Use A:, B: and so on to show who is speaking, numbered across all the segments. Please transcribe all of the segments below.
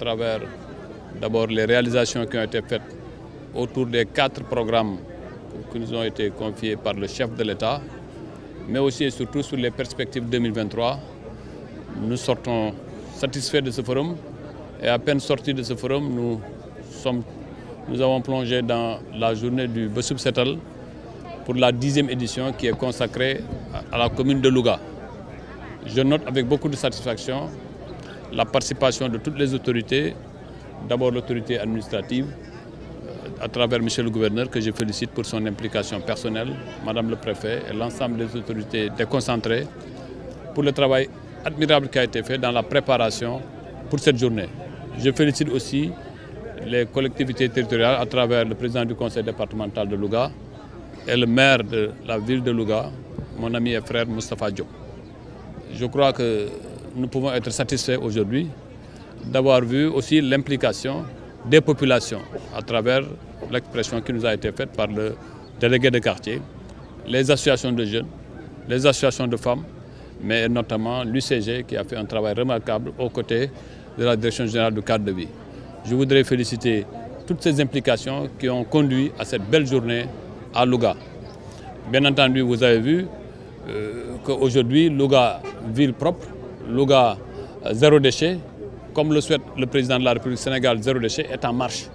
A: travers d'abord les réalisations qui ont été faites autour des 4 programmes qui nous ont été confiés par le chef de l'État, mais aussi et surtout sur les perspectives 2023. Nous sortons satisfaits de ce forum et à peine sortis de ce forum, nous avons plongé dans la journée du Bessub Setal pour la 10e édition qui est consacrée à la commune de Louga. Je note avec beaucoup de satisfaction la participation de toutes les autorités, d'abord l'autorité administrative, à travers M. le gouverneur, que je félicite pour son implication personnelle, Madame le préfet et l'ensemble des autorités déconcentrées pour le travail admirable qui a été fait dans la préparation pour cette journée. Je félicite aussi les collectivités territoriales à travers le président du conseil départemental de Louga et le maire de la ville de Louga, mon ami et frère Moustapha Diop. Je crois que nous pouvons être satisfaits aujourd'hui d'avoir vu aussi l'implication des populations à travers l'expression qui nous a été faite par le délégué de quartier, les associations de jeunes, les associations de femmes, mais notamment l'UCG qui a fait un travail remarquable aux côtés de la Direction générale du cadre de vie. Je voudrais féliciter toutes ces implications qui ont conduit à cette belle journée à Louga. Bien entendu, vous avez vu qu'aujourd'hui, Louga, ville propre, Louga, zéro déchet, comme le souhaite le président de la République du Sénégal, zéro déchet, est en marche.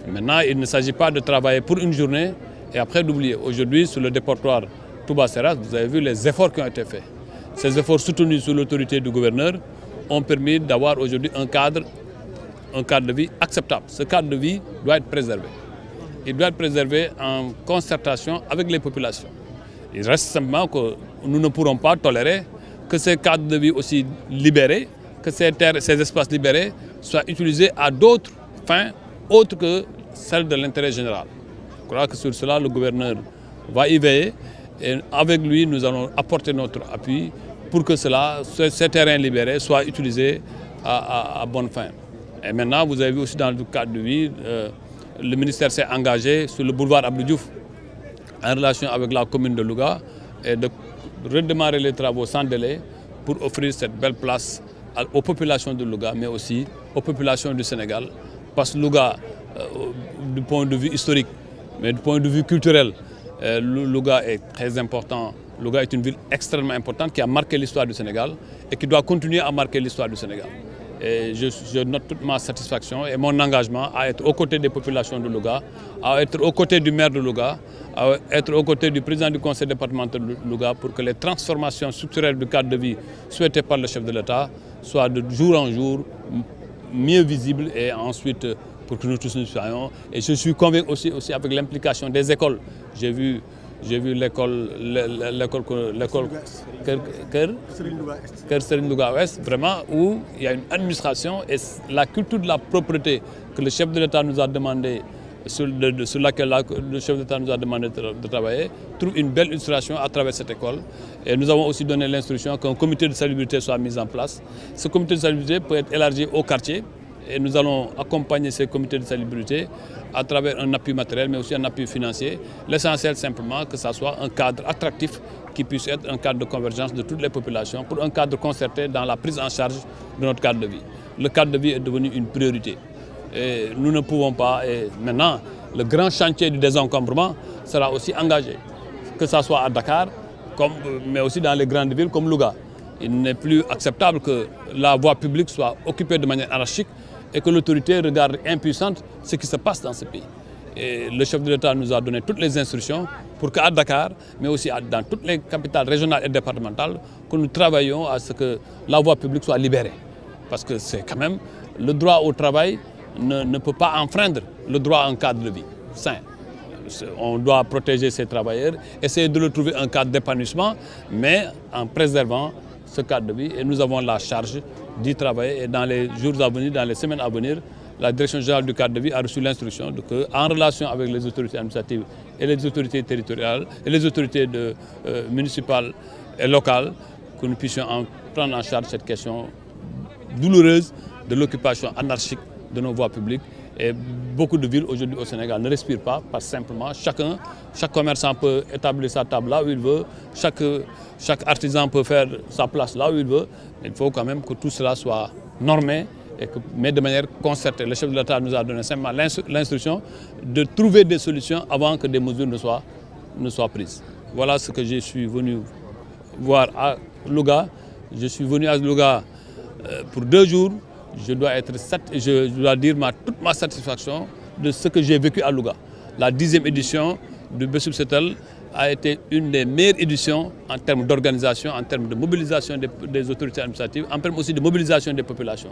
A: Maintenant, il ne s'agit pas de travailler pour une journée et après d'oublier. Aujourd'hui, sur le dépotoir Touba-Seras, vous avez vu les efforts qui ont été faits. Ces efforts soutenus sous l'autorité du gouverneur ont permis d'avoir aujourd'hui un cadre de vie acceptable. Ce cadre de vie doit être préservé. Il doit être préservé en concertation avec les populations. Il reste simplement que nous ne pourrons pas tolérer que ces cadres de vie aussi libérés, que ces terres, ces espaces libérés soient utilisés à d'autres fins autres que celles de l'intérêt général. Je crois que sur cela, le gouverneur va y veiller et avec lui, nous allons apporter notre appui pour que ces terrains libérés soient utilisés à bonne fin. Et maintenant, vous avez vu aussi dans le cadre de vie, le ministère s'est engagé sur le boulevard Abdou Diouf en relation avec la commune de Louga et de redémarrer les travaux sans délai pour offrir cette belle place aux populations de Louga, mais aussi aux populations du Sénégal. Parce que Louga, du point de vue historique, mais du point de vue culturel, Louga est très important. Louga est une ville extrêmement importante qui a marqué l'histoire du Sénégal et qui doit continuer à marquer l'histoire du Sénégal. Et je note toute ma satisfaction et mon engagement à être aux côtés des populations de Louga, à être aux côtés du maire de Louga, à être aux côtés du président du conseil départemental de Louga pour que les transformations structurelles du cadre de vie souhaitées par le chef de l'État soient de jour en jour mieux visibles et ensuite pour que nous tous nous soyons. Et je suis convaincu aussi avec l'implication des écoles. J'ai vu l'école Kër Serigne Louga Ouest, vraiment, où il y a une administration et la culture de la propreté que le chef de l'État nous a demandé, sur laquelle le chef d'État nous a demandé de travailler, trouve une belle illustration à travers cette école. Et nous avons aussi donné l'instruction qu'un comité de salubrité soit mis en place. Ce comité de salubrité peut être élargi au quartier et nous allons accompagner ces comités de salubrité à travers un appui matériel, mais aussi un appui financier. L'essentiel simplement que ça soit un cadre attractif qui puisse être un cadre de convergence de toutes les populations pour un cadre concerté dans la prise en charge de notre cadre de vie. Le cadre de vie est devenu une priorité. Et nous ne pouvons pas, et maintenant, le grand chantier du désencombrement sera aussi engagé, que ce soit à Dakar, mais aussi dans les grandes villes comme Louga. Il n'est plus acceptable que la voie publique soit occupée de manière anarchique et que l'autorité regarde impuissante ce qui se passe dans ce pays. Et le chef de l'État nous a donné toutes les instructions pour qu'à Dakar, mais aussi dans toutes les capitales régionales et départementales, que nous travaillions à ce que la voie publique soit libérée. Parce que c'est quand même le droit au travail ne peut pas enfreindre le droit à un cadre de vie sain. On doit protéger ces travailleurs, essayer de leur trouver un cadre d'épanouissement, mais en préservant ce cadre de vie. Et nous avons la charge d'y travailler. Et dans les jours à venir, dans les semaines à venir, la Direction générale du cadre de vie a reçu l'instruction qu'en relation avec les autorités administratives et les autorités territoriales et les autorités municipales et locales, que nous puissions prendre en charge cette question douloureuse de l'occupation anarchique de nos voies publiques. Et beaucoup de villes aujourd'hui au Sénégal ne respirent pas parce que simplement chaque commerçant peut établir sa table là où il veut, chaque artisan peut faire sa place là où il veut. Il faut quand même que tout cela soit normé mais de manière concertée. Le chef de l'État nous a donné simplement l'instruction de trouver des solutions avant que des mesures ne soient prises. Voilà ce que je suis venu voir à Louga. Je suis venu à Louga pour 2 jours. Je dois dire toute ma satisfaction de ce que j'ai vécu à Louga. La 10e édition du Bessub Setal a été une des meilleures éditions en termes d'organisation, en termes de mobilisation des autorités administratives, en termes aussi de mobilisation des populations.